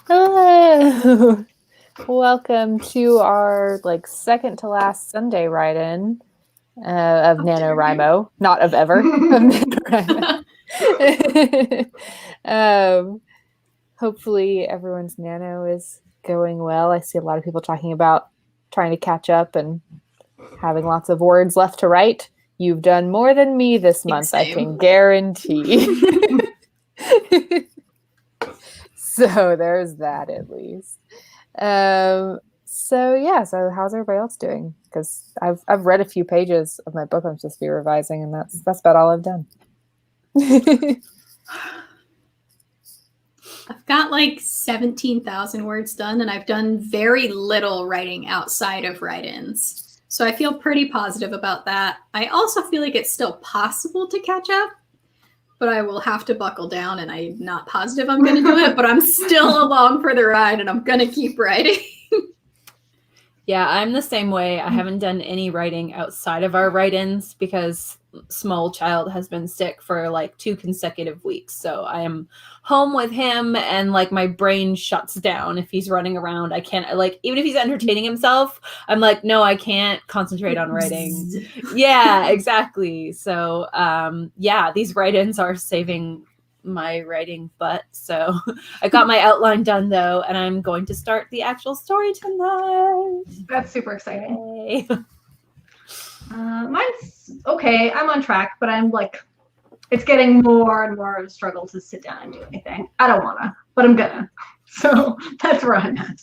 Hello. Welcome to our second to last Sunday write-in of NaNoWriMo. Not of ever, of NaNoWriMo. Hopefully everyone's Nano is going well. I see a lot of people talking about trying to catch up and having lots of words left to write. You've done more than me this month, I can guarantee. So there's that at least. So how's everybody else doing? Because I've read a few pages of my book I'm supposed to be revising, and that's about all I've done. I've got 17,000 words done, and I've done very little writing outside of write-ins. So I feel pretty positive about that. I also feel like it's still possible to catch up, but I will have to buckle down, and I'm not positive I'm going to do it, but I'm still along for the ride, and I'm going to keep writing. Yeah, I'm the same way. I haven't done any writing outside of our write-ins because small child has been sick for 2 consecutive weeks. So I am home with him, and my brain shuts down if he's running around. I can't even if he's entertaining himself, I'm no, I can't concentrate on writing. Yeah, exactly. So these write-ins are saving my writing butt. So I got my outline done though, and I'm going to start the actual story tonight. That's super exciting. Yay. Mine's okay. I'm on track, but I'm it's getting more and more of a struggle to sit down and do anything. I don't wanna, but I'm gonna. So that's where I'm at.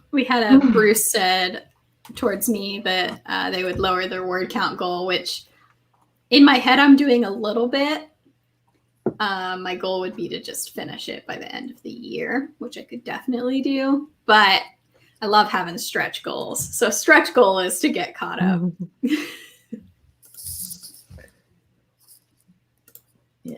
We had a Bruce said towards me that they would lower their word count goal, which in my head I'm doing a little bit. My goal would be to just finish it by the end of the year, which I could definitely do. But I love having stretch goals. So stretch goal is to get caught up. Yeah.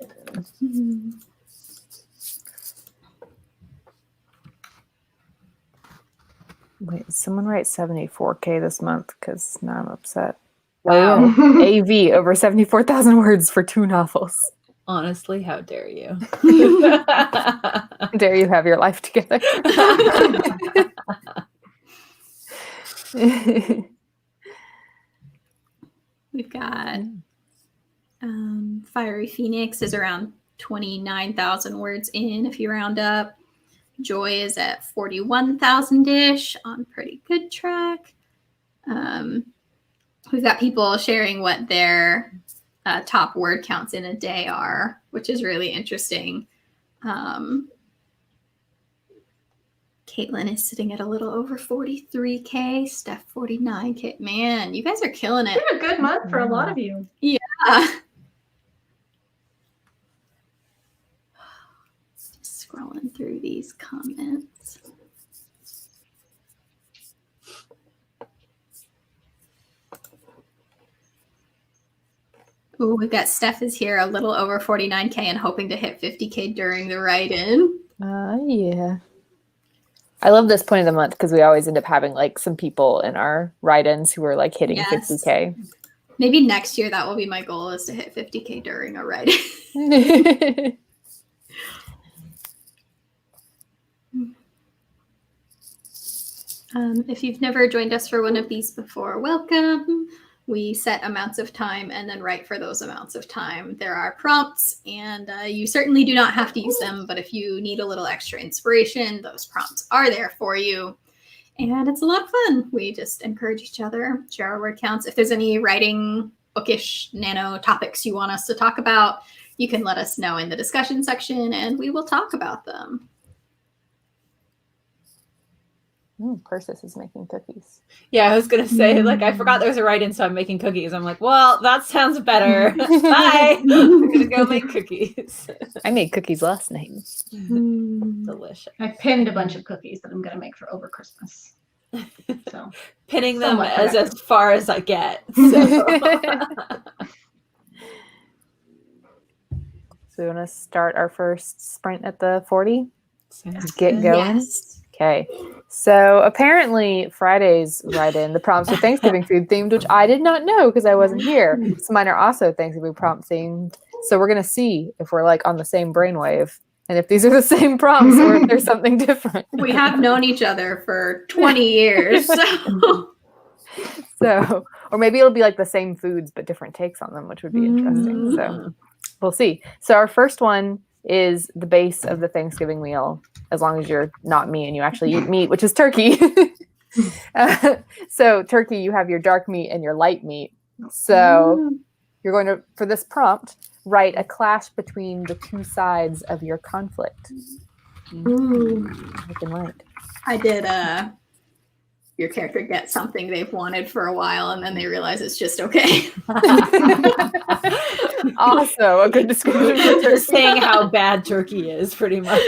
Wait, someone write 74K this month? Because now I'm upset. Wow. AV over 74,000 words for 2 novels. Honestly, how dare you? How dare you have your life together? We've got Fiery Phoenix is around 29,000 words in if you round up. Joy is at 41,000-ish, on pretty good track. We've got people sharing what their top word counts in a day are, which is really interesting. Caitlin is sitting at a little over 43K. Steph 49K. Man, you guys are killing it. It's been a good month for a lot of you. Yeah. Just scrolling through these comments. Oh, we've got Steph is here a little over 49K and hoping to hit 50K during the write-in. Yeah. I love this point of the month because we always end up having some people in our write-ins who are hitting 50K. Maybe next year that will be my goal, is to hit 50K during a write-in. If you've never joined us for one of these before, welcome. We set amounts of time and then write for those amounts of time. There are prompts, and you certainly do not have to use them, but if you need a little extra inspiration, those prompts are there for you. And it's a lot of fun. We just encourage each other, share our word counts. If there's any writing, bookish, nano topics you want us to talk about, you can let us know in the discussion section, and we will talk about them. Persis is making cookies. Yeah, I was going to say, I forgot there was a write-in, so I'm making cookies. I'm well, that sounds better. Bye. I'm going to go make cookies. I made cookies last night. Delicious. I pinned a bunch of cookies that I'm going to make for over Christmas. So pinning them as far as I get. So we want to start our first sprint at the 40? Get going? Yes. Okay. So apparently Friday's write-in, the prompts are Thanksgiving food themed, which I did not know because I wasn't here. So mine are also Thanksgiving prompt themed. So we're going to see if we're on the same brainwave and if these are the same prompts or if there's something different. We have known each other for 20 years. So, or maybe it'll be like the same foods but different takes on them, which would be interesting. So we'll see. So our first one is the base of the Thanksgiving meal, as long as you're not me and you actually eat meat, which is turkey. So turkey, you have your dark meat and your light meat. So you're going to, for this prompt, write a clash between the two sides of your conflict. I did your character gets something they've wanted for a while and then they realize it's just okay. Also a good description for turkey. Saying how bad turkey is, pretty much.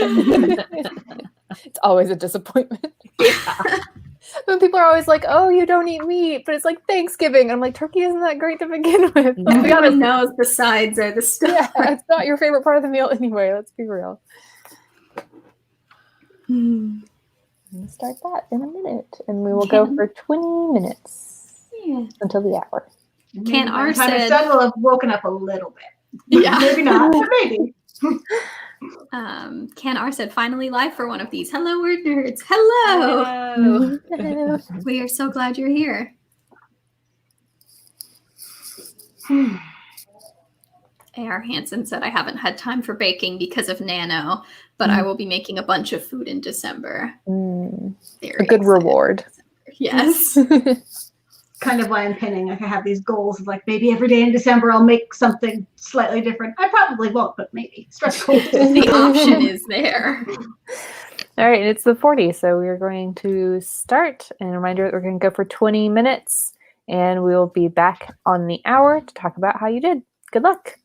It's always a disappointment. Yeah. When people are always like, oh, you don't eat meat, but it's like Thanksgiving. I'm like, turkey isn't that great to begin with. Everyone knows the sides are the stuff. Yeah, it's not your favorite part of the meal anyway. Let's be real. I'm going to start that in a minute, and we will go for 20 minutes until the hour. Can R By the time said, sun will have woken up a little bit. Yeah. Maybe not, but maybe. Can R said, finally live for one of these. Hello, word nerds. Hello. Hello. We are so glad you're here. A.R. Hansen said, I haven't had time for baking because of Nano, but I will be making a bunch of food in December. Very A good excited. reward. Yes. Kind of why I'm pinning. I have these goals of like maybe every day in December I'll make something slightly different. I probably won't, but maybe. Stretch goals. The option is there. All right, it's the 40, so we're going to start. And a reminder that we're going to go for 20 minutes, and we'll be back on the hour to talk about how you did. Good luck.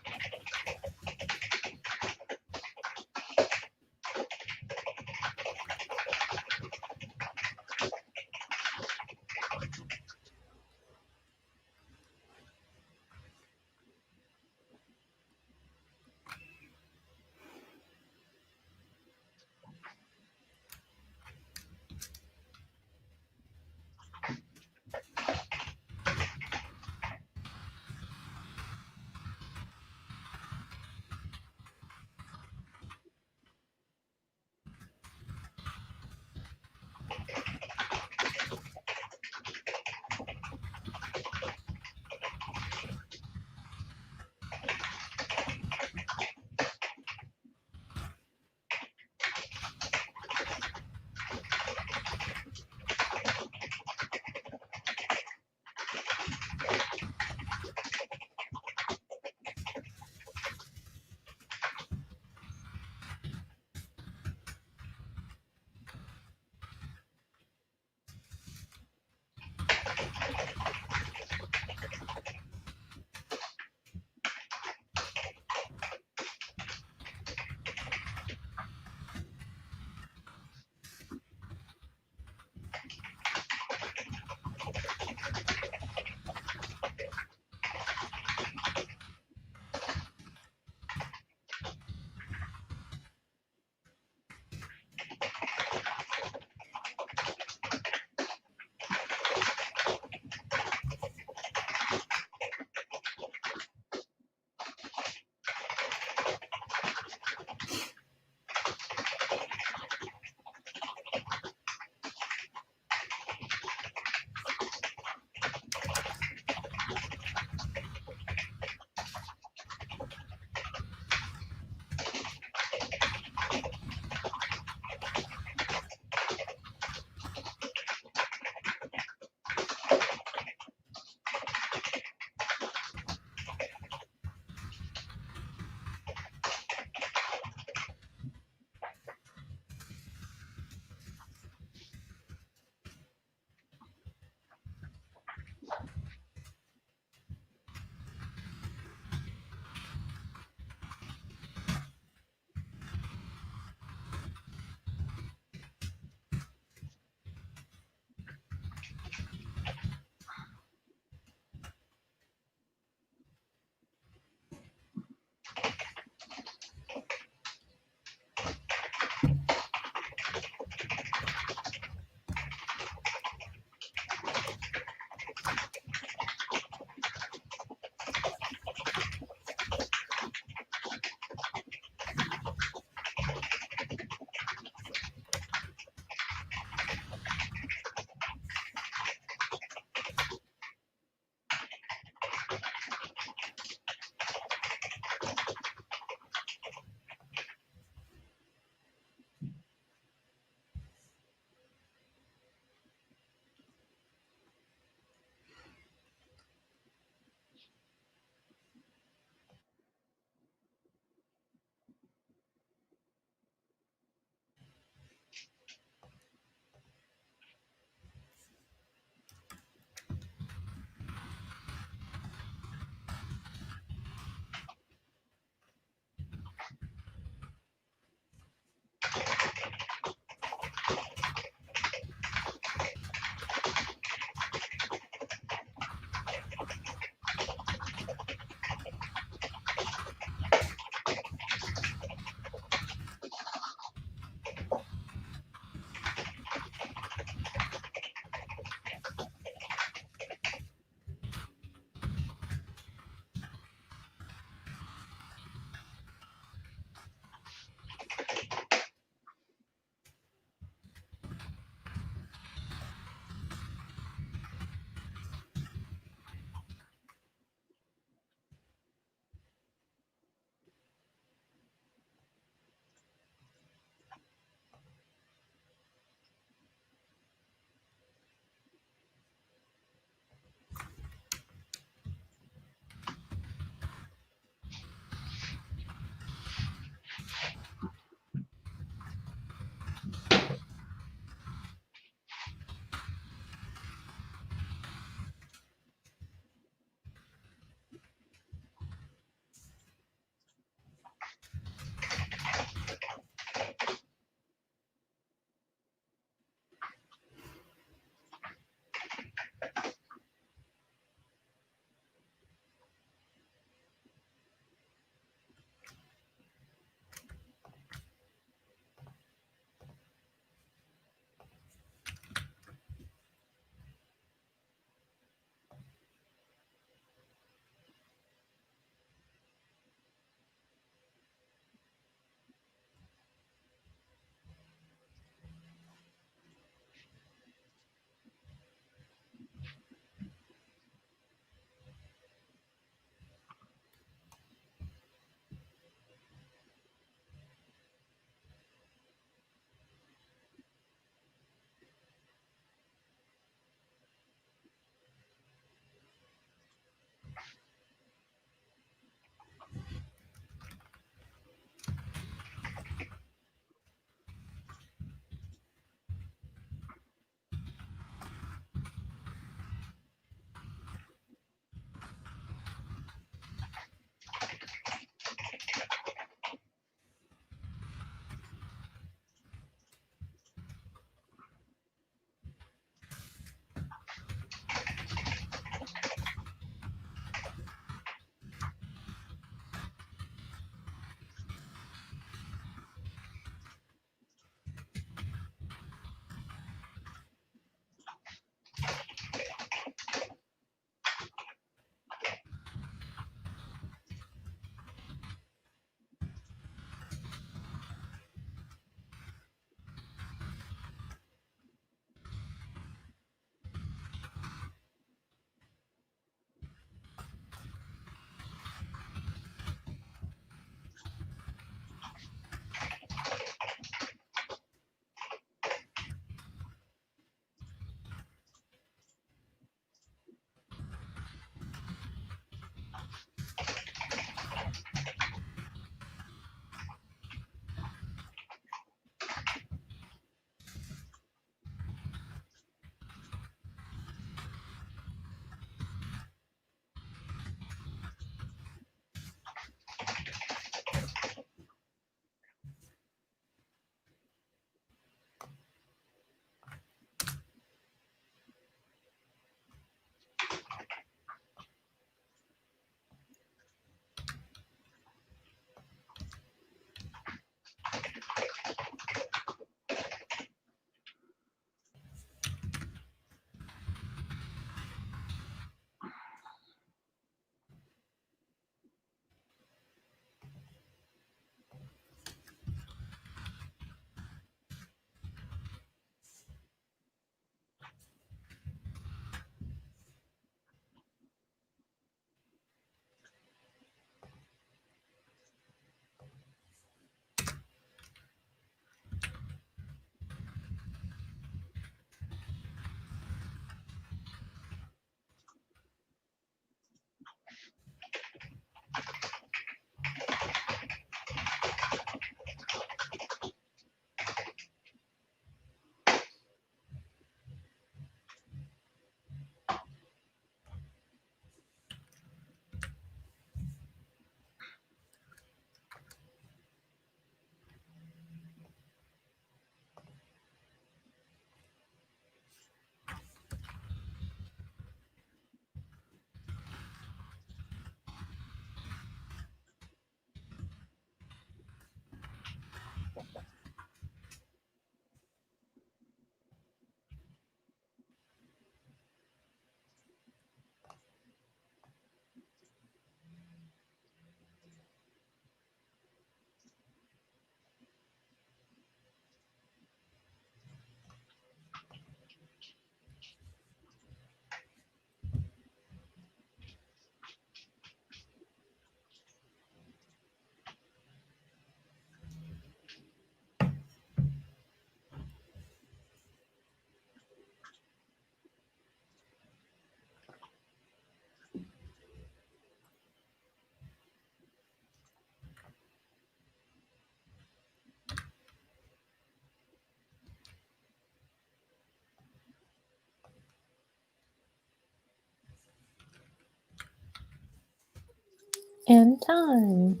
And time.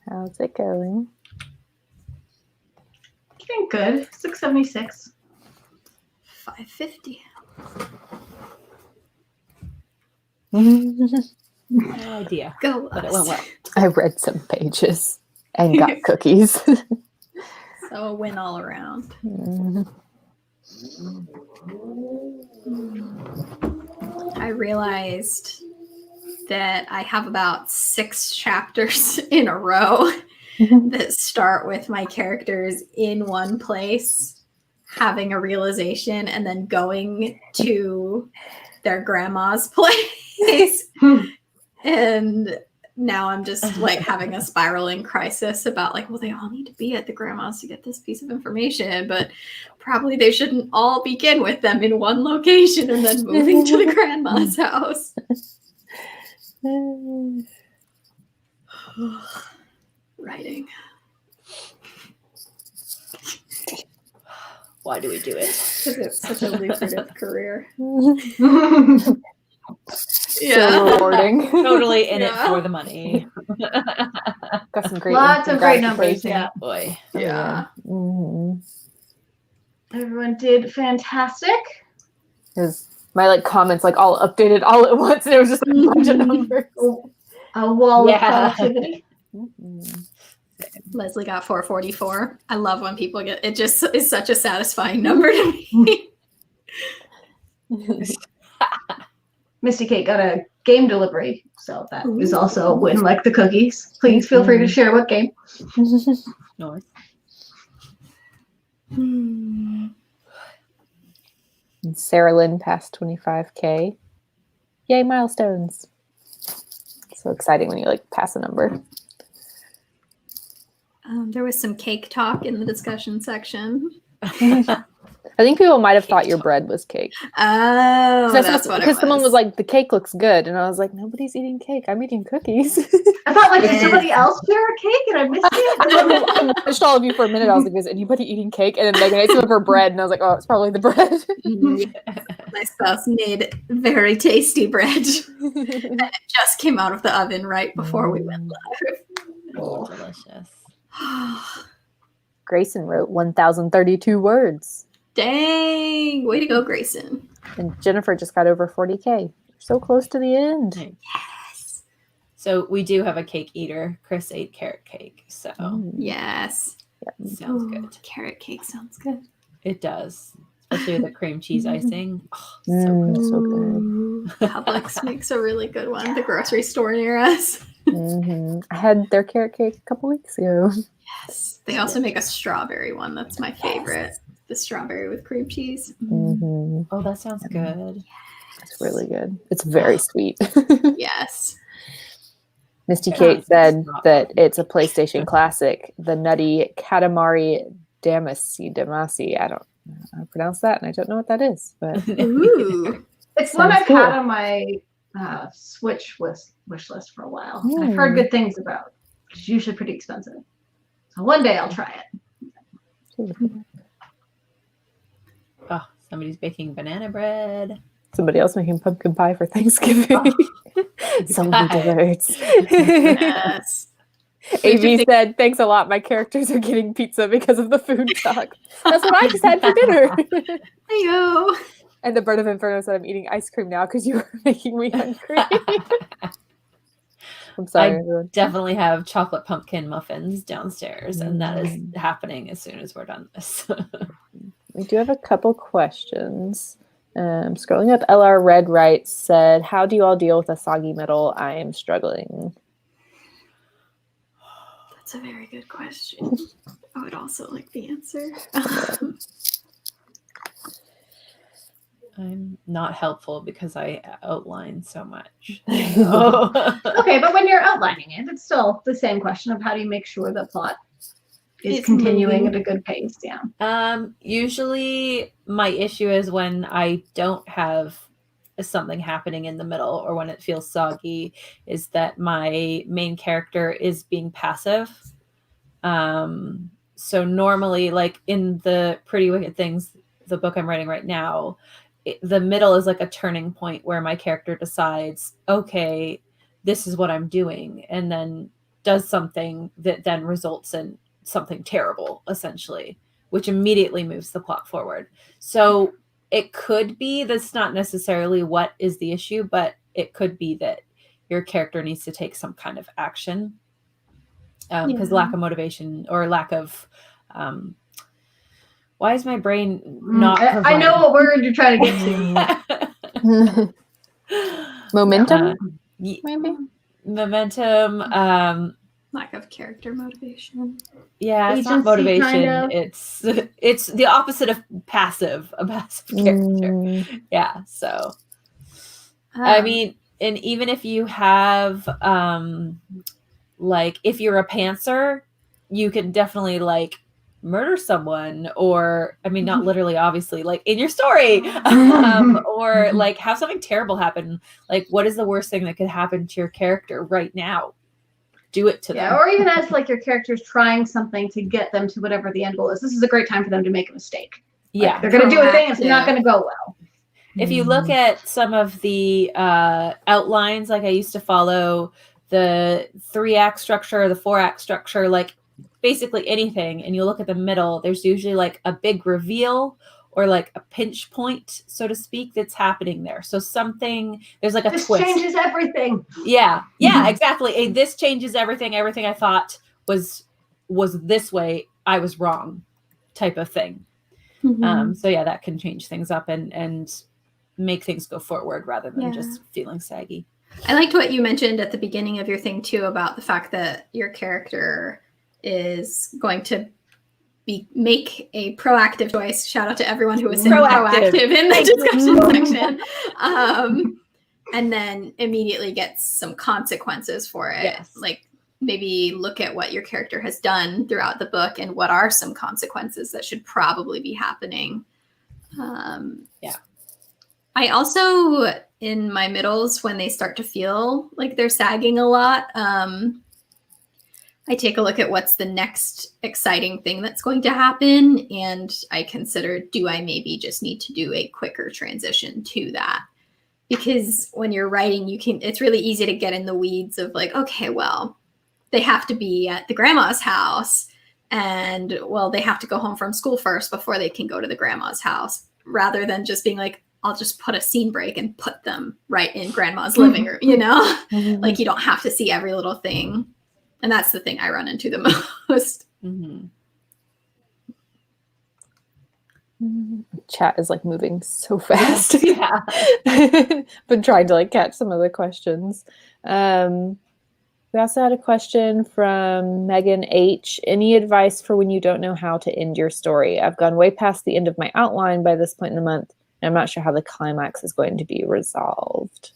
How's it going? Getting good. 676. 550. No idea. Go But it us. went well. I read some pages and got cookies. So a win all around. I realized that I have about 6 chapters in a row that start with my characters in one place having a realization and then going to their grandma's place. And now I'm just like having a spiraling crisis about like, well, they all need to be at the grandma's to get this piece of information, but probably they shouldn't all begin with them in one location and then moving to the grandma's house. Writing. Why do we do it? Because it's such a lucrative career. So rewarding. Totally in it Yeah. for the money. Got some great Lots of great numbers. gratification. Yeah. Boy. Yeah. Mhm. Everyone did fantastic. It was my like comments like all updated all at once, and it was just a bunch of numbers. A wall Yeah. of productivity. Mhm. Leslie got 444. I love when people get it. Just is such a satisfying number to me. Misty Kate got a game delivery, so that is also a win, like the cookies. Please feel free to share what game. North. And Sarah Lynn passed 25K. Yay, milestones. So exciting when you like pass a number. There was some cake talk in the discussion section. I think people might have thought your bread was cake. Oh, that's what it Because was. someone was like, the cake looks good. And I was like, nobody's eating cake. I'm eating cookies. I thought, like, did Yeah. somebody else share a cake and I missed it? I watched all of you for a minute. I was like, is anybody eating cake? And then Megan ate some of her bread. And I was like, oh, it's probably the bread. My spouse made very tasty bread. It just came out of the oven right before we went Oh, delicious. live. Grayson wrote 1,032 words. Dang. Way to go, Grayson. And Jennifer just got over 40K. So close to the end. Nice. So we do have a cake eater. Chris ate carrot cake. So Yes. sounds good. Carrot cake sounds good. It does. Especially with the cream cheese icing. Oh, so good. So good. Publix makes a really good one. The grocery store near us. I had their carrot cake a couple weeks ago. Yes. They also make a strawberry one. That's my favorite. The strawberry with cream cheese. Oh, that sounds good. It's really good. It's very sweet. Yes. Misty Yeah, Kate it's said not that bad. it's a PlayStation classic, the nutty Katamari Damacy. I don't know how to pronounce that, and I don't know what that is. But Ooh. It's one Sounds I've cool. had on my Switch wish list for a while. And I've heard good things about. It's usually pretty expensive. So one day I'll try it. Oh, somebody's baking banana bread. Somebody else making pumpkin pie for Thanksgiving. So many desserts. Yes. AV said, "Thanks a lot. My characters are getting pizza because of the food talk. That's what I just had for dinner." Heyo. And the Bird of Inferno said, "I'm eating ice cream now because you were making me hungry." I'm sorry, everyone. Definitely have chocolate pumpkin muffins downstairs, and that is happening as soon as we're done this. We do have a couple questions. Scrolling up, LR Red Right said, "How do you all deal with a soggy middle? I am struggling." That's a very good question. I would also like the answer. I'm not helpful because I outline so much. Okay, but when you're outlining it, it's still the same question of how do you make sure the plot is It's continuing moving. at a good pace. Yeah. Usually my issue is when I don't have something happening in the middle or when it feels soggy, is that my main character is being passive. So normally, like in the Pretty Wicked Things, the book I'm writing right now, the middle is like a turning point where my character decides, okay, this is what I'm doing, and then does something that then results in something terrible, essentially, which immediately moves the plot forward. So it could be that's not necessarily what is the issue, but it could be that your character needs to take some kind of action, because lack of motivation or lack of why is my brain not I know what word you're trying to get to. Momentum, maybe? Momentum. Lack of character motivation. Yeah, it's not Agency, motivation. kind of. It's the opposite of passive, a passive character. Yeah, so I mean, and even if you have like if you're a pantser, you can definitely like murder someone, or I mean not literally, obviously, like in your story, or like have something terrible happen. Like, what is the worst thing that could happen to your character right now? Do it to them. Or even as like your character's trying something to get them to whatever the end goal is. This is a great time for them to make a mistake. Yeah, like, they're going to do a thing, it's not going to go well. If you look at some of the outlines, like I used to follow the 3-act structure, the 4-act structure, like basically anything, and you look at the middle, there's usually like a big reveal or like a pinch point, so to speak, that's happening there. So something, there's like a this twist. Changes everything. Yeah, exactly. This changes everything. Everything I thought was this way, I was wrong, type of thing. So yeah, that can change things up and make things go forward rather than just feeling saggy. I liked what you mentioned at the beginning of your thing too, about the fact that your character is going to make a proactive choice. Shout out to everyone who was saying proactive in the discussion section. And then immediately gets some consequences for it. Yes. Like maybe look at what your character has done throughout the book and what are some consequences that should probably be happening. I also, in my middles, when they start to feel like they're sagging a lot, I take a look at what's the next exciting thing that's going to happen. And I consider, do I maybe just need to do a quicker transition to that? Because when you're writing, it's really easy to get in the weeds of like, okay, well, they have to be at the grandma's house, and well, they have to go home from school first before they can go to the grandma's house, rather than just being like, I'll just put a scene break and put them right in grandma's living room, you know? Like you don't have to see every little thing. And that's the thing I run into the most. Chat is like moving so fast. Yeah. Been trying to like catch some of the questions. We also had a question from Megan H. Any advice for when you don't know how to end your story? I've gone way past the end of my outline by this point in the month, and I'm not sure how the climax is going to be resolved.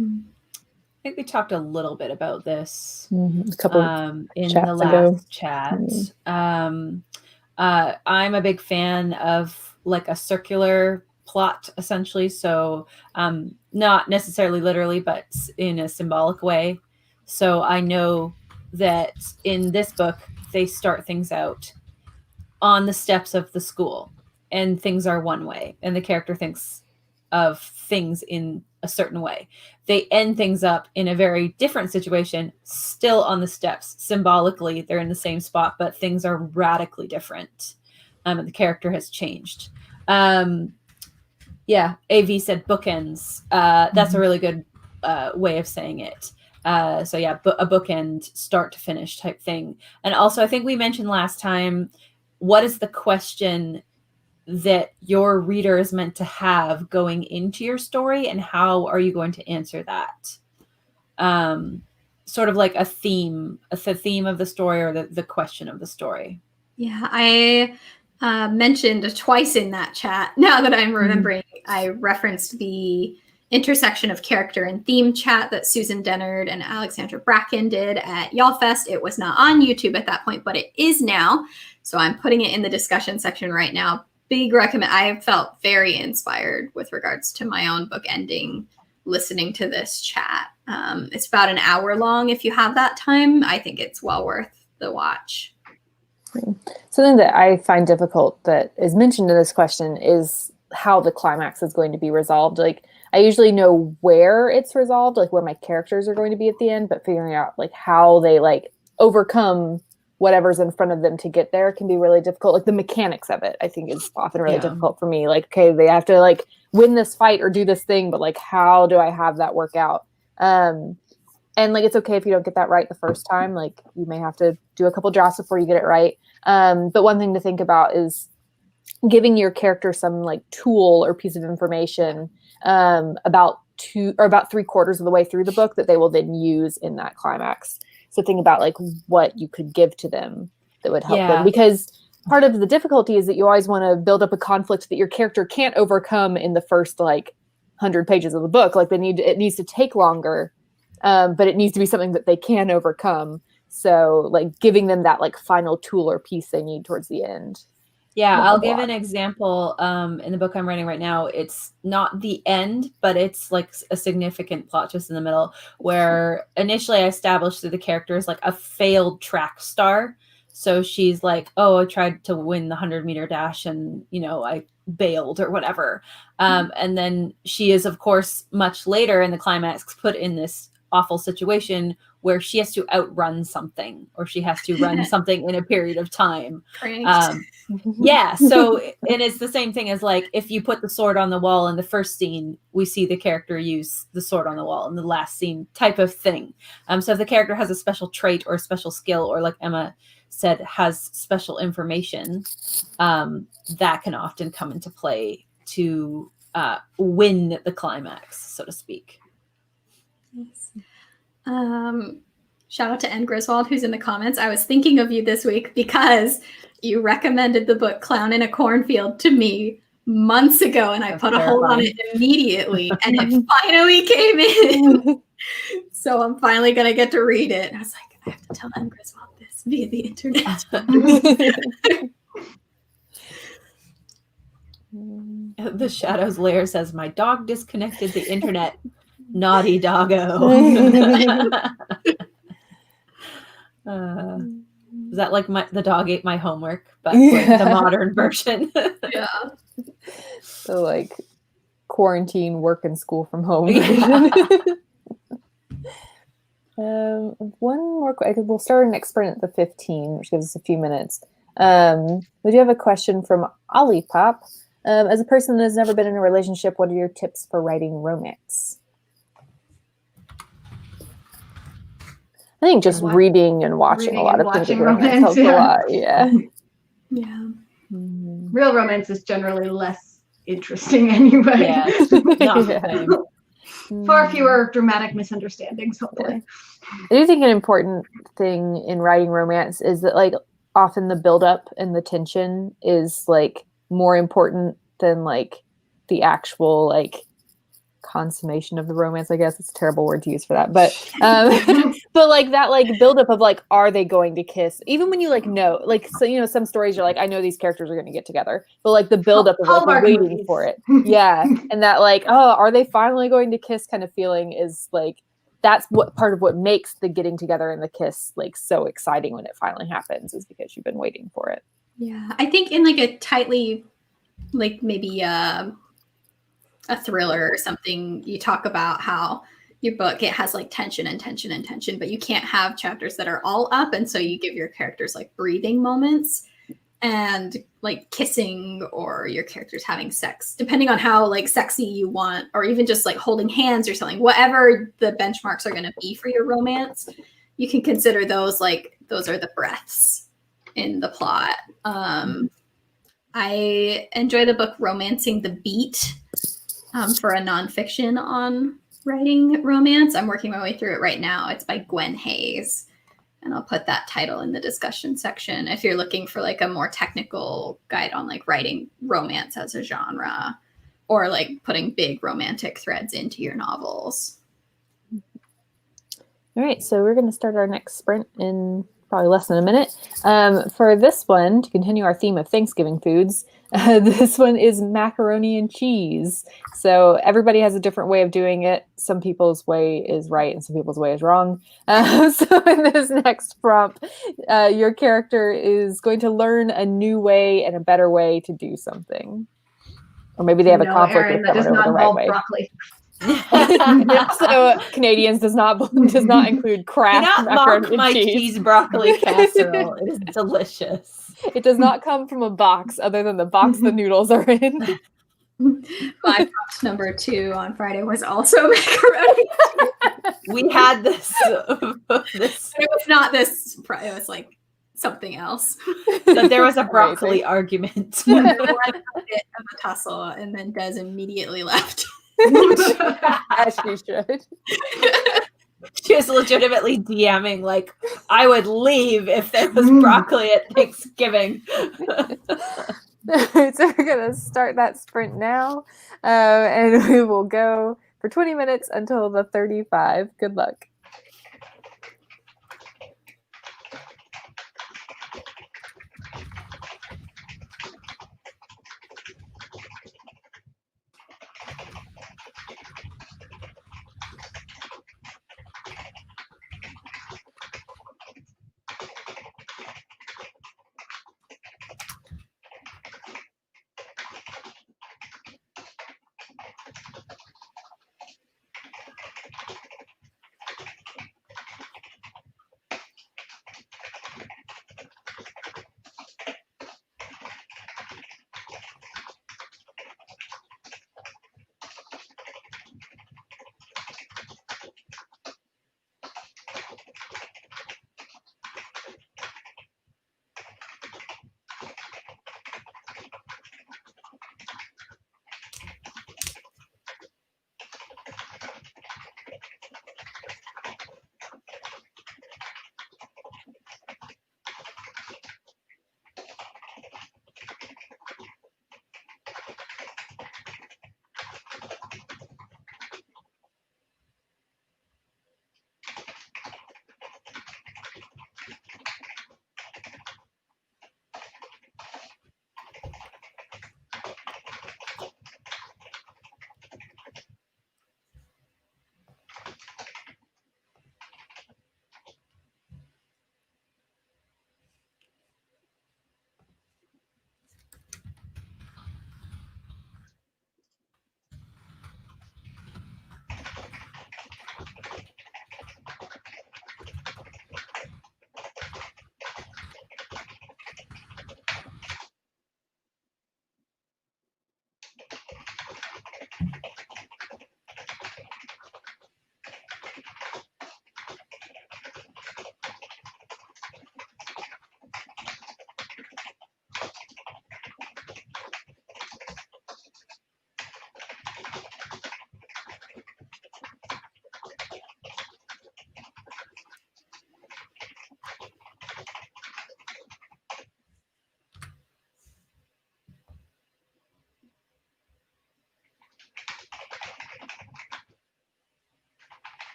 I think we talked a little bit about this a couple in chats the last ago. chat. I'm a big fan of like a circular plot, essentially. So not necessarily literally, but in a symbolic way. So I know that in this book, they start things out on the steps of the school, and things are one way, and the character thinks of things in a certain way. They end things up in a very different situation, still on the steps. Symbolically, they're in the same spot, but things are radically different. And the character has changed. AV said bookends. That's a really good way of saying it. So yeah, a bookend, start to finish type thing. And also, I think we mentioned last time, what is the question that your reader is meant to have going into your story, and how are you going to answer that? Sort of like a theme of the story, or the question of the story. Yeah, I mentioned twice in that chat. Now that I'm remembering, I referenced the intersection of character and theme chat that Susan Dennard and Alexandra Bracken did at YALLFest. It was not on YouTube at that point, but it is now. So I'm putting it in the discussion section right now. Big recommend. I felt very inspired with regards to my own book ending, listening to this chat. It's about an hour long. If you have that time, I think it's well worth the watch. Something that I find difficult that is mentioned in this question is how the climax is going to be resolved. Like, I usually know where it's resolved, like where my characters are going to be at the end, but figuring out like how they like overcome whatever's in front of them to get there can be really difficult. Like the mechanics of it, I think is often really difficult for me. Like, okay, they have to like win this fight or do this thing, but like, how do I have that work out? And like, it's okay if you don't get that right the first time. Like, you may have to do a couple drafts before you get it right. But one thing to think about is giving your character some like tool or piece of information about 3/4 of the way through the book that they will then use in that climax. So think about like what you could give to them that would help them, because part of the difficulty is that you always want to build up a conflict that your character can't overcome in the first like 100 pages of the book. Like it needs to take longer, but it needs to be something that they can overcome. So like giving them that like final tool or piece they need towards the end. Yeah, I'll give an example. In the book I'm writing right now, it's not the end, but it's like a significant plot twist in the middle, where initially I established that the character is like a failed track star. So she's like, oh, I tried to win the 100-meter dash and, you know, I bailed or whatever. And then she is, of course, much later in the climax put in this awful situation where she has to outrun something, or she has to run something in a period of time. Yeah. So, and it's the same thing as like, if you put the sword on the wall in the first scene, we see the character use the sword on the wall in the last scene type of thing. So if the character has a special trait or a special skill, or like Emma said, has special information, that can often come into play to win the climax, so to speak. Shout out to N. Griswold, who's in the comments. I was thinking of you this week because you recommended the book Clown in a Cornfield to me months ago, and I put a hold on it immediately, and it finally came in. So I'm finally going to get to read it. And I was like, I have to tell N. Griswold this via the internet. The Shadows Lair says, my dog disconnected the internet. Naughty doggo. Is that like the dog ate my homework, but the modern version? Yeah. So like quarantine, work, and school from home. One more. We'll start our next sprint at the 15, which gives us a few minutes. We do have a question from Olipop. As a person that has never been in a relationship, what are your tips for writing romance? I think just reading and watching a lot of things. Romance helps a lot. Yeah. Yeah. Real romance is generally less interesting anyway. Yeah. Far fewer dramatic misunderstandings, hopefully. I do think an important thing in writing romance is that like often the buildup and the tension is like more important than like the actual like consummation of the romance. I guess it's a terrible word to use for that, but but like that like buildup of like, are they going to kiss? Even when you like know, like, so you know, some stories you're like, I know these characters are going to get together, but like the buildup of like we're waiting for it, yeah, and that like, oh, are they finally going to kiss? Kind of feeling is like that's what part of what makes the getting together and the kiss like so exciting when it finally happens, is because you've been waiting for it. Yeah, I think in like a tightly, like maybe a thriller or something, you talk about how your book, it has like tension and tension and tension, but you can't have chapters that are all up, and so you give your characters like breathing moments and like kissing, or your characters having sex, depending on how like sexy you want, or even just like holding hands or something, whatever the benchmarks are going to be for your romance, you can consider those like those are the breaths in the plot. I enjoy the book Romancing the Beat, for a nonfiction on writing romance. I'm working my way through it right now. It's by Gwen Hayes, and I'll put that title in the discussion section if you're looking for like a more technical guide on like writing romance as a genre, or like putting big romantic threads into your novels. All right, so we're going to start our next sprint in probably less than a minute. For this one, to continue our theme of Thanksgiving foods, this one is macaroni and cheese. So everybody has a different way of doing it. Some people's way is right and some people's way is wrong. So in this next prompt, your character is going to learn a new way and a better way to do something. Or maybe they have a conflict Aaron, with that does someone not over the right involve way. broccoli. So Canadians does not include Do Kraft not mock macaroni my and cheese broccoli casserole. It is delicious. It does not come from a box other than the box the noodles are in. My prompt number 2 on Friday was also macaroni. We had this. It was not this. It was like something else. So there was a broccoli argument. There was a bit of a tussle, and then Des immediately left. As she should. She was legitimately DMing like, I would leave if there was broccoli at Thanksgiving. So we're going to start that sprint now, and we will go for 20 minutes until the 35. Good luck.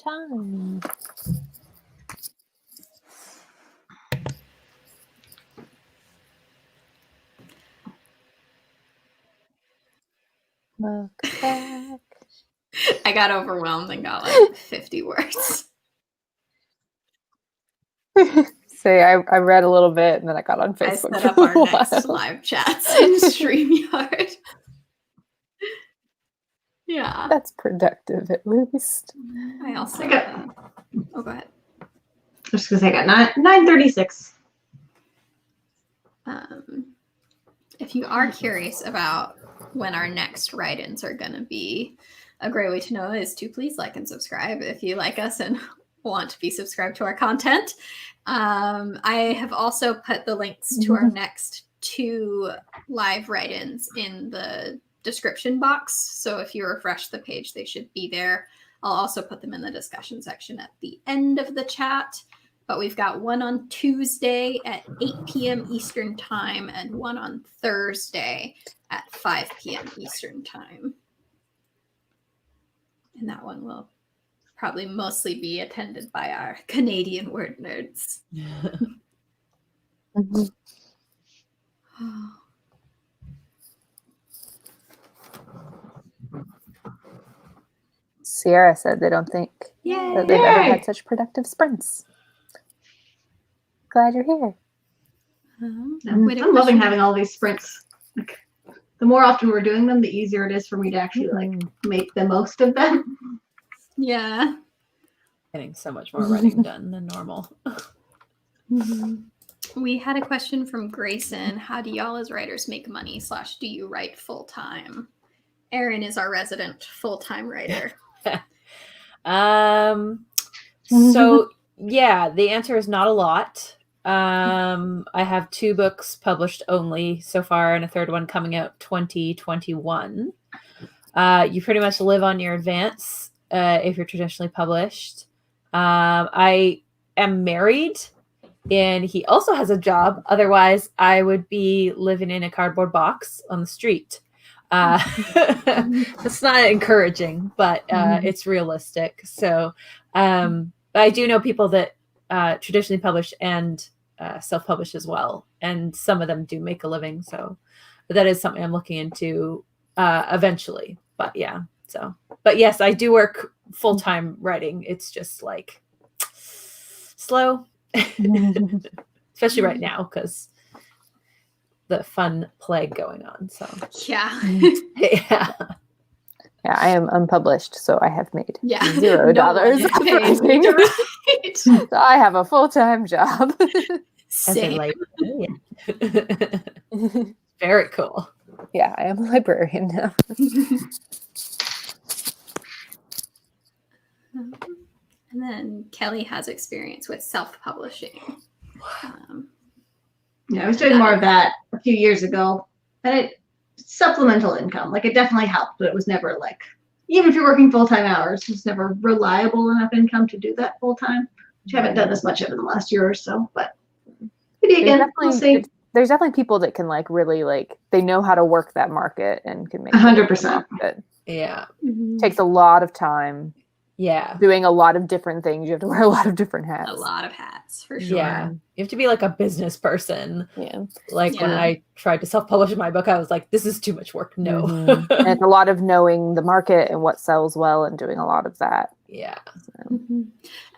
Time. Look back. I got overwhelmed and got like 50 words. Say I read a little bit and then I got on I Facebook. set up our next live chats in StreamYard. Yeah. That's productive, at least. I also oh, go ahead. Just because I got 9:36. If you are curious about when our next write-ins are going to be, a great way to know is to please like and subscribe if you like us and want to be subscribed to our content. I have also put the links to our next 2 live write-ins in the description box. So if you refresh the page, they should be there. I'll also put them in the discussion section at the end of the chat. But we've got one on Tuesday at 8 p.m. Eastern Time and one on Thursday at 5 p.m. Eastern Time. And that one will probably mostly be attended by our Canadian word nerds. Sierra said they don't think that they've ever had such productive sprints. Glad you're here. I'm loving having all these sprints. Like, the more often we're doing them, the easier it is for me to actually like make the most of them. Yeah. Getting so much more writing done than normal. We had a question from Grayson. How do y'all as writers make money / do you write full time? Erin is our resident full-time writer. So yeah, the answer is not a lot. I have 2 books published only so far and a 3rd one coming out 2021. You pretty much live on your advance if you're traditionally published. I am married and he also has a job. Otherwise, I would be living in a cardboard box on the street. It's not encouraging, but it's realistic. So I do know people that traditionally publish and self-publish as well, and some of them do make a living. So that is something I'm looking into eventually. But yeah, but yes, I do work full-time writing. It's just like slow, especially right now because the fun plague going on. So yeah. Yeah, I am unpublished, so I have made $0 No right. So I have a full-time job. Same. Very cool. Yeah, I am a librarian now. And then Kelly has experience with self-publishing. Yeah, I was doing more of that a few years ago, and supplemental income. Like, it definitely helped, but it was never like, even if you're working full-time hours, it's never reliable enough income to do that full-time, which I haven't done as much of in the last year or so, but maybe again, we'll see. There's definitely people that can like really like, they know how to work that market and can make 100%. Yeah. Mm-hmm. Takes a lot of time. Yeah. Doing a lot of different things. You have to wear a lot of different hats. A lot of hats, for sure. Yeah. You have to be like a business person. Yeah. Like when I tried to self-publish my book, I was like, this is too much work. No. Mm-hmm. And it's a lot of knowing the market and what sells well and doing a lot of that. Yeah. So.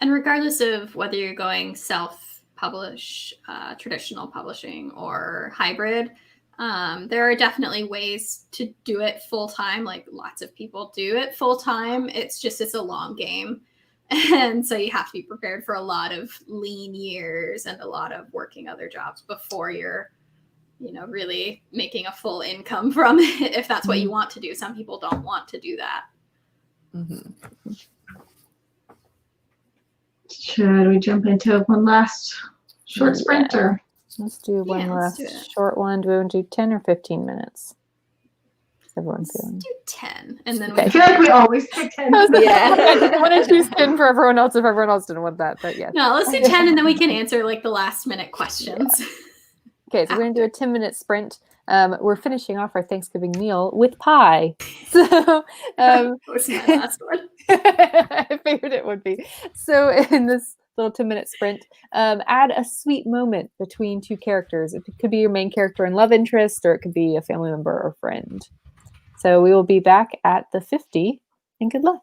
And regardless of whether you're going self-publish, traditional publishing, or hybrid, there are definitely ways to do it full-time. Like, lots of people do it full-time. It's a long game. And so you have to be prepared for a lot of lean years and a lot of working other jobs before you're, really making a full income from it, if that's what you want to do. Some people don't want to do that. Mm-hmm. Should we jump into one last short sprint? Or? Let's do one last short one. Do we want to do 10 or 15 minutes? Everyone's feeling. Do 10, and then I feel like we always pick 10. I want to choose 10 for everyone else if everyone else didn't want that, but yeah. No, let's do 10, and then we can answer like the last minute questions. Okay, so we're going to do a 10-minute sprint. we're finishing off our Thanksgiving meal with pie. So That was my last one. I figured it would be. So in this little 2-minute sprint, add a sweet moment between two characters. It could be your main character and love interest, or it could be a family member or friend. So we will be back at the 50, and good luck.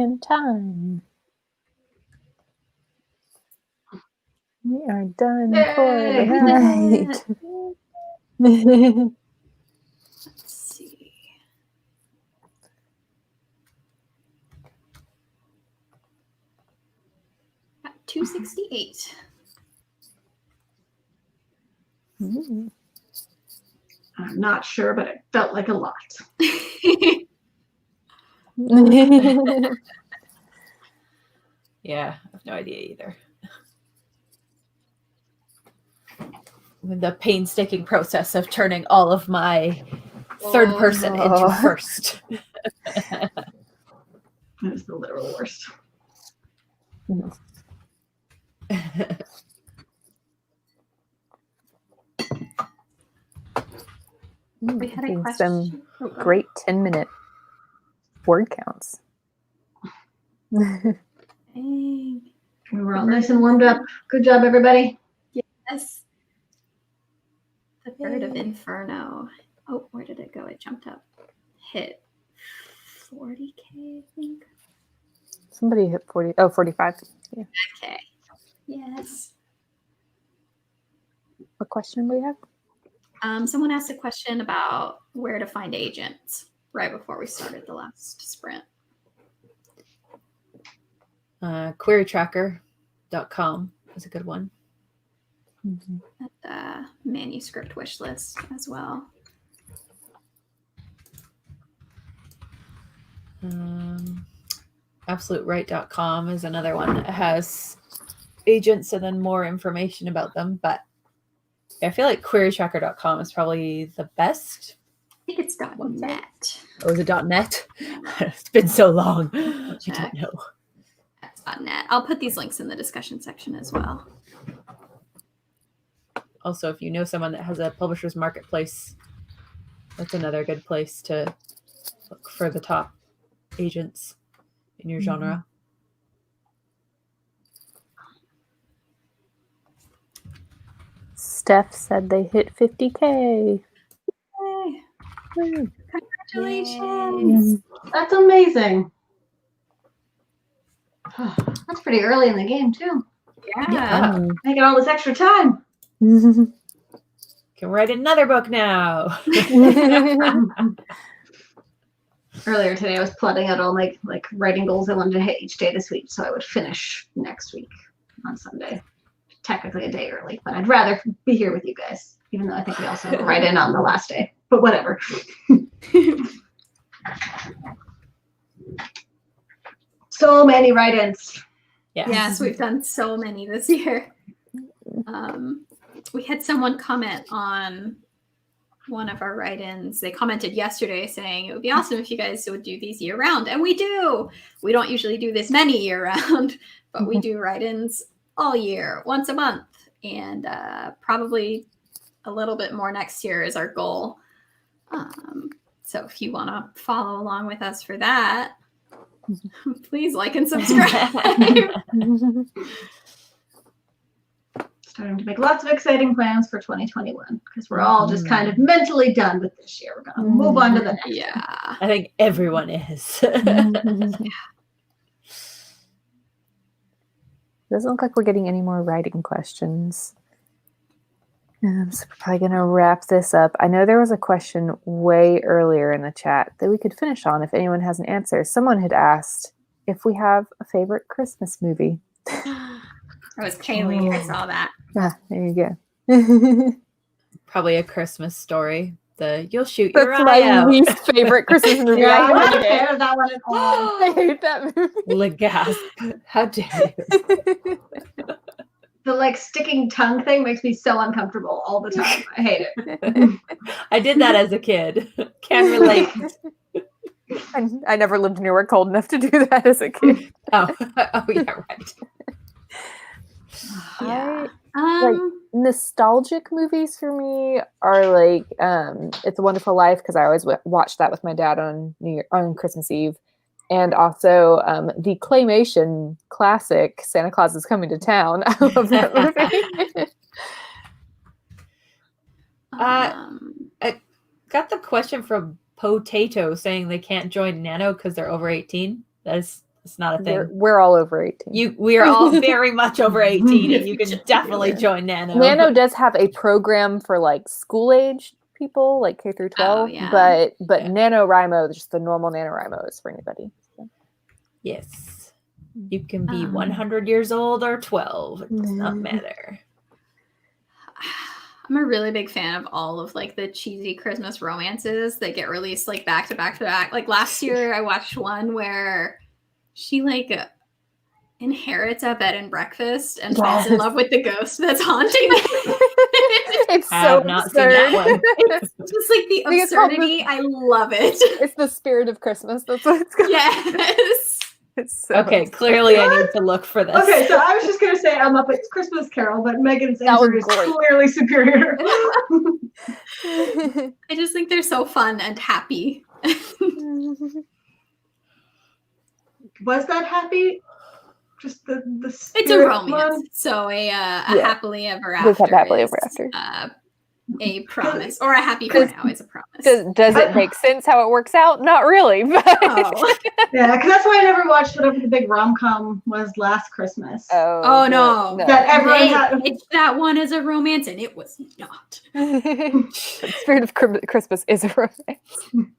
in time. We are done for the Yay. night. Let's see. At 268. Mm. I'm not sure, but it felt like a lot. Yeah, I have no idea either. With the painstaking process of turning all of my third person into first. It was the literal worst. We had a Getting question. some great 10-minute word counts. Dang. We were all nice and warmed up. Good job, everybody. Yes. The Bird of Inferno. Oh, where did it go? It jumped up. Hit 40K, I think. Somebody hit 40. Oh, 45. Yeah. Okay. Yes. What question do we have? Someone asked a question about where to find agents right before we started the last sprint. Querytracker.com is a good one. Mm-hmm. The manuscript wish list as well. AbsoluteRight.com is another one that has agents and then more information about them. But I feel like querytracker.com is probably the best. I think it's .net. Oh, is it .net? It's been so long. I don't know. That's .net. I'll put these links in the discussion section as well. Also, if you know someone that has a publisher's marketplace, that's another good place to look for the top agents in your genre. Steph said they hit 50K. Yay. Woo. Congratulations. That's amazing. That's pretty early in the game, too. Yeah. Making all this extra time. Can write another book now. Earlier today, I was plotting out all my writing goals I wanted to hit each day this week, so I would finish next week on Sunday. Technically a day early, but I'd rather be here with you guys, even though I think we also have a write-in on the last day. But whatever. So many write-ins. Yes, we've done so many this year. We had someone comment on one of our write-ins. They commented yesterday saying it would be awesome if you guys would do these year-round, and we do. We don't usually do this many year-round, but we do write-ins all year, once a month, and probably a little bit more next year is our goal. So if you want to follow along with us for that, please like and subscribe. Starting to make lots of exciting plans for 2021 because we're all just kind of mentally done with this year. We're going to move on to the next. Yeah. I think everyone is. Doesn't look like we're getting any more writing questions. So we're probably going to wrap this up. I know there was a question way earlier in the chat that we could finish on if anyone has an answer. Someone had asked if we have a favorite Christmas movie. That was Kaylee. I saw that. Ah, there you go. Probably A Christmas Story. You'll shoot your That's eye my out. least favorite Christmas movie. Yeah, I I'm not a hate fan it. of that one at all. I hate that movie. Legasp. How dare you? The sticking tongue thing makes me so uncomfortable all the time. I hate it. I did that as a kid. Can relate. I never lived anywhere cold enough to do that as a kid. Oh yeah, right. Yeah. Nostalgic movies for me are It's a Wonderful Life, because I always watched that with my dad on Christmas Eve, and also the claymation classic Santa Claus is Coming to Town. I love that movie. I got the question from Potato saying they can't join Nano because they're over 18. That is It's not a thing. We're all over 18. We are all very much over 18, and you can definitely join Nano. Nano does have a program for like school age people, like K through 12. yeah. But Yeah. NaNoWriMo, just the normal NaNoWriMo, is for anybody. So. Yes. You can be 100 years old or 12. It does not matter. I'm a really big fan of all of like the cheesy Christmas romances that get released like back to back to back. Like last year I watched one where she like inherits a bed and breakfast and falls in love with the ghost that's haunting them. It's I so have not seen that one. It's just like the absurdity. I love it. It's the spirit of Christmas. That's what it's called. Yes. It's so Okay, clearly I need to look for this. Okay, so I was just gonna say I'm up at Christmas Carol, but Megan's answer is great. clearly superior. I just think they're so fun and happy. Was that happy? Just the It's a spirit romance, one? so a happily ever We've after. had happily is, ever after. A promise, or a happy for now is a promise. Does it make sense how it works out? Not really. But Oh. Yeah, because that's why I never watched whatever the big rom-com was last Christmas. Oh, no. That everyone They had. pitched that one as a romance, and it was not. The spirit of Christmas is a romance.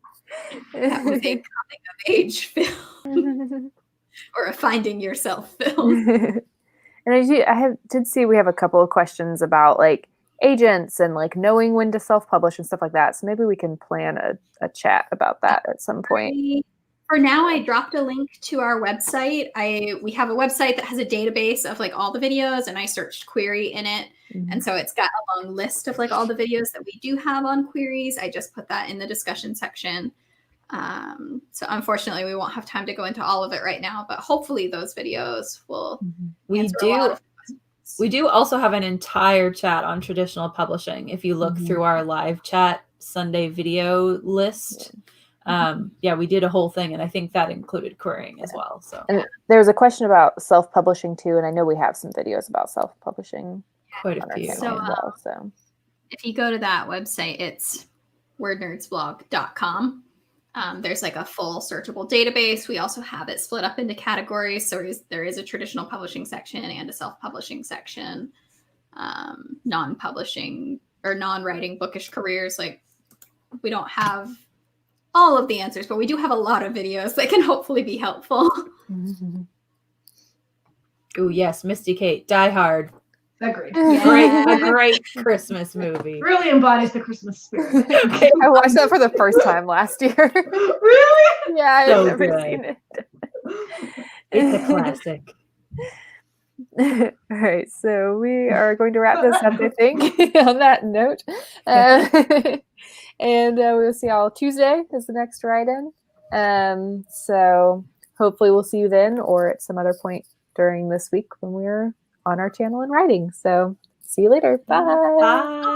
That was a coming of age film or a finding yourself film. And I did see we have a couple of questions about like agents and like knowing when to self-publish and stuff like that. So maybe we can plan a chat about that at some point. For now, I dropped a link to our website. We have a website that has a database of like all the videos, and I searched query in it. And so it's got a long list of like all the videos that we do have on queries. I just put that in the discussion section. So unfortunately, we won't have time to go into all of it right now, but hopefully those videos will answer a lot of questions. We do also have an entire chat on traditional publishing. If you look through our live chat Sunday video list, we did a whole thing, and I think that included querying as well. So, and there's a question about self-publishing too, and I know we have some videos about self-publishing. Quite a few. So if you go to that website, it's wordnerdsblog.com. There's like a full searchable database. We also have it split up into categories. So there is a traditional publishing section and a self-publishing section, non-publishing or non-writing bookish careers. Like we don't have all of the answers, but we do have a lot of videos that can hopefully be helpful. Oh yes, Misty Kate, Die Hard. Agreed. A great Christmas movie. Really embodies the Christmas spirit. Okay. I watched that for the first time last year. Really? Yeah, I've So never good. seen it. It's a classic. All right, so we are going to wrap this up, I think, on that note. And we'll see y'all Tuesday is the next write-in. So hopefully we'll see you then or at some other point during this week when we're on our channel and writing. So see you later. Bye. Bye.